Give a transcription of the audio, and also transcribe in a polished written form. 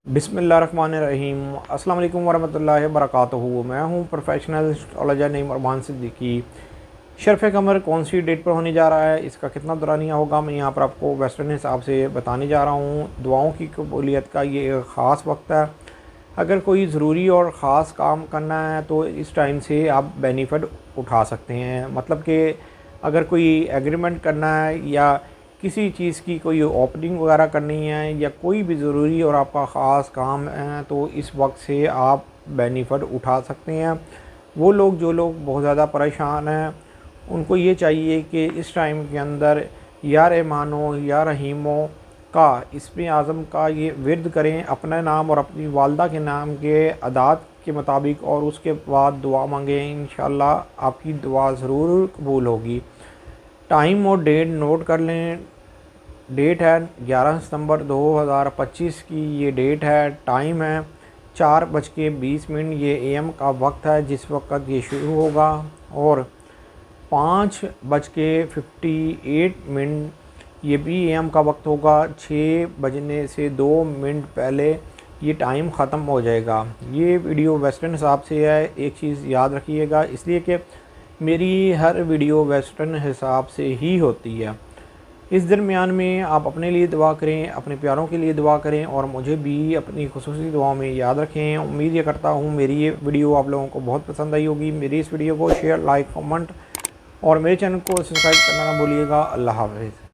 बिस्मिल्लाहिर्रहमानिर्रहीम। अस्सलाम वालेकुम वरहमतुल्लाहि वबरकातुहू। मैं हूँ प्रोफेशनल एस्ट्रोलॉजर नईम अरमान सिद्दीकी। शरफ़ कमर कौन सी डेट पर होने जा रहा है, इसका कितना दौरानिया होगा, मैं यहाँ पर आपको वेस्टर्न हिसाब से बताने जा रहा हूँ। दुआओं की कबूलियत का ये एक ख़ास वक्त है। अगर कोई ज़रूरी और ख़ास काम करना है तो इस टाइम से आप बेनिफिट उठा सकते हैं। मतलब कि अगर कोई एग्रीमेंट करना है या किसी चीज़ की कोई ओपनिंग वगैरह करनी है या कोई भी ज़रूरी और आपका ख़ास काम है तो इस वक्त से आप बेनिफिट उठा सकते हैं। वो लोग जो लोग बहुत ज़्यादा परेशान हैं उनको ये चाहिए कि इस टाइम के अंदर या रहमानो या रहीमो का इसमें आज़म का ये विर्द करें अपने नाम और अपनी वालदा के नाम के अदात के मुताबिक, और उसके बाद दुआ मांगें। इंशाअल्लाह आपकी दुआ ज़रूर कबूल होगी। टाइम और डेट नोट कर लें। डेट है 11 सितंबर 2025 की ये डेट है। टाइम है 4:20 ये एम का वक्त है जिस वक्त ये शुरू होगा, और 5:58 ये भी एम का वक्त होगा। 6 बजने से 2 मिनट पहले ये टाइम ख़त्म हो जाएगा। ये वीडियो वेस्टर्न हिसाब से है, एक चीज़ याद रखिएगा, इसलिए कि मेरी हर वीडियो वेस्टर्न हिसाब से ही होती है। इस दरमियान में आप अपने लिए दुआ करें, अपने प्यारों के लिए दुआ करें और मुझे भी अपनी खुसूसी दुआओं में याद रखें। उम्मीद ये करता हूँ मेरी ये वीडियो आप लोगों को बहुत पसंद आई होगी। मेरी इस वीडियो को शेयर, लाइक, कमेंट और मेरे चैनल को सब्सक्राइब करना ना भूलिएगा। अल्लाह हाफ़िज़।